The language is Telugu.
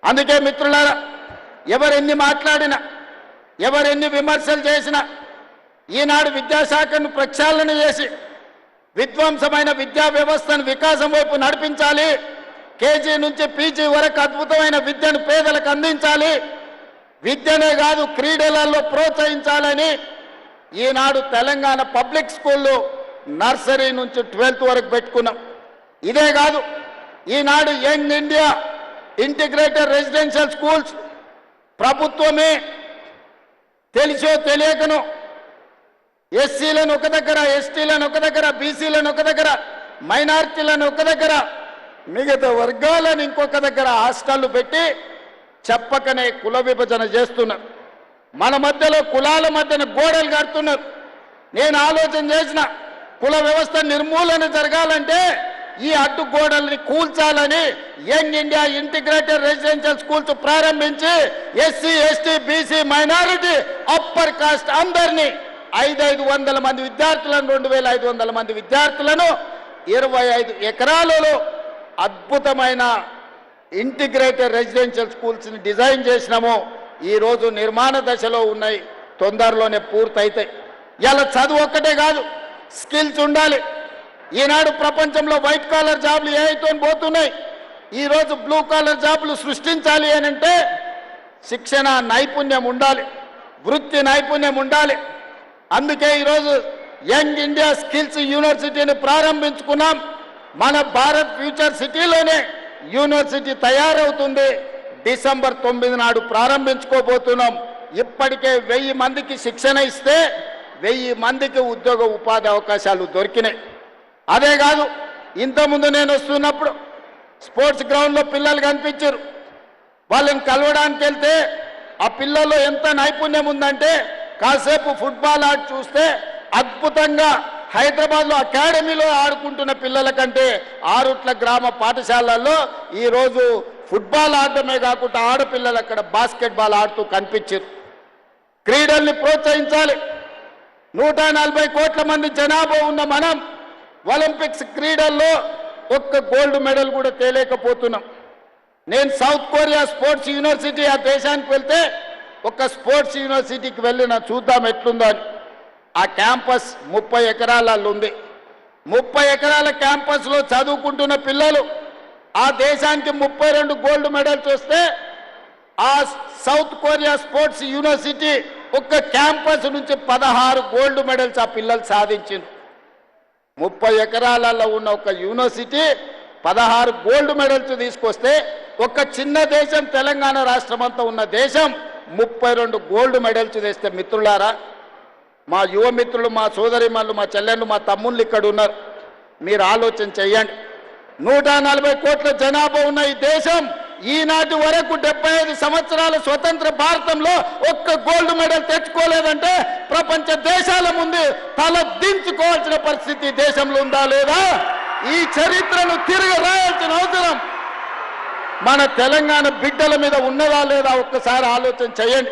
అందుకే మిత్రులారా, ఎవరెన్ని మాట్లాడినా, ఎవరెన్ని విమర్శలు చేసినా, ఈనాడు విద్యాశాఖను ప్రక్షాళన చేసి విధ్వంసమైన విద్యా వ్యవస్థను వికాసం వైపు నడిపించాలి. కేజీ నుంచి పీజీ వరకు అద్భుతమైన విద్యను పేదలకు అందించాలి. విద్యనే కాదు, క్రీడలలో ప్రోత్సహించాలని ఈనాడు తెలంగాణ పబ్లిక్ స్కూల్లో నర్సరీ నుంచి 12th వరకు పెట్టుకున్నాం. ఇదే కాదు, ఈనాడు young India integrated residential schools ప్రభుత్వమే తెలిసో తెలియకనో ఎస్సీలను ఒక దగ్గర, ఎస్టీలను ఒక దగ్గర, బీసీలను ఒక దగ్గర, మైనారిటీలను ఒక దగ్గర, మిగతా వర్గాలను ఇంకొక దగ్గర హాస్టళ్లు పెట్టి చెప్పకనే కుల విభజన చేస్తున్నారు. మన మధ్యలో కులాల మధ్యన గోడలు కడుతున్నారు. నేను ఆలోచన చేసిన, కుల వ్యవస్థ నిర్మూలన జరగాలంటే ఈ అడ్డు గోడల్ని కూల్చాలని young India integrated residential schools ప్రారంభించి SC, ST, BC, minority, upper caste అందరినీ 500 మంది విద్యార్థులను, 2500 మంది విద్యార్థులను 25 ఎకరాలలో అద్భుతమైన ఇంటిగ్రేటెడ్ రెసిడెన్షియల్ స్కూల్స్ని డిజైన్ చేసినాము. ఈరోజు నిర్మాణ దశలో ఉన్నాయి, తొందరలోనే పూర్తయితాయి. ఇలా చదువు ఒక్కటే కాదు, స్కిల్స్ ఉండాలి. ఈనాడు ప్రపంచంలో వైట్ కాలర్ జాబ్లు ఏఐతో పోతున్నాయి. ఈరోజు బ్లూ కాలర్ జాబ్లు సృష్టించాలి అని అంటే శిక్షణ నైపుణ్యం ఉండాలి, వృత్తి నైపుణ్యం ఉండాలి. అందుకే ఈరోజు యంగ్ ఇండియా స్కిల్స్ యూనివర్సిటీని ప్రారంభించుకున్నాం. మన భారత్ ఫ్యూచర్ సిటీలోనే యూనివర్సిటీ తయారవుతుంది. డిసెంబర్ 9 నాడు ప్రారంభించుకోబోతున్నాం. ఇప్పటికే 1000 మందికి శిక్షణ ఇస్తే 1000 మందికి ఉద్యోగ ఉపాధి అవకాశాలు దొరికినాయి. అదే కాదు, ఇంతకుముందు నేను వస్తున్నప్పుడు స్పోర్ట్స్ గ్రౌండ్లో పిల్లలు కనిపించారు. వాళ్ళని కలవడానికి వెళ్తే ఆ పిల్లల్లో ఎంత నైపుణ్యం ఉందంటే, కాసేపు ఫుట్బాల్ ఆడి చూస్తే అద్భుతంగా హైదరాబాద్లో అకాడమీలో ఆడుకుంటున్న పిల్లల కంటే ఆరుట్ల గ్రామ పాఠశాలల్లో ఈరోజు ఫుట్బాల్ ఆడటమే కాకుండా ఆడపిల్లలు అక్కడ బాస్కెట్బాల్ ఆడుతూ కనిపించారు. క్రీడల్ని ప్రోత్సహించాలి. 140 కోట్ల మంది జనాభా ఉన్న మనం ఒలింపిక్స్ క్రీడల్లో ఒక్క గోల్డ్ మెడల్ కూడా తేలేకపోతున్నాం. నేను సౌత్ కొరియా స్పోర్ట్స్ యూనివర్సిటీ ఆ దేశానికి వెళ్తే ఒక స్పోర్ట్స్ యూనివర్సిటీకి వెళ్ళి చూద్దాం ఎట్లుందో అని. ఆ క్యాంపస్ 30 ఎకరాలలో ఉంది. 30 ఎకరాల క్యాంపస్లో చదువుకుంటున్న పిల్లలు ఆ దేశానికి 32 గోల్డ్ మెడల్స్ వస్తే ఆ సౌత్ కొరియా స్పోర్ట్స్ యూనివర్సిటీ ఒక్క క్యాంపస్ నుంచి 16 గోల్డ్ మెడల్స్ ఆ పిల్లలు సాధించింది. 30 ఎకరాలలో ఉన్న ఒక యూనివర్సిటీ 16 గోల్డ్ మెడల్స్ తీసుకొస్తే ఒక చిన్న దేశం తెలంగాణ రాష్ట్రం అంతా ఉన్న దేశం 32 గోల్డ్ మెడల్స్ తెస్తే, మిత్రులారా, మా యువ మిత్రులు, మా సోదరిమల్లు, మా చెల్లెళ్ళు, మా తమ్ముళ్ళు ఇక్కడ ఉన్నారు. మీరు ఆలోచన చెయ్యండి. 140 కోట్ల జనాభా ఉన్న ఈ దేశం ఈనాటి వరకు 75 సంవత్సరాల స్వతంత్ర భారతంలో ఒక్క గోల్డ్ మెడల్ తెచ్చుకోలేదంటే ప్రపంచ దేశాల ముందు తల దించుకోవాల్సిన పరిస్థితి దేశంలో ఉందా లేదా? ఈ చరిత్రను తిరిగి రాయాల్సిన అవసరం మన తెలంగాణ బిడ్డల మీద ఉన్నదా లేదా ఒక్కసారి ఆలోచన చేయండి.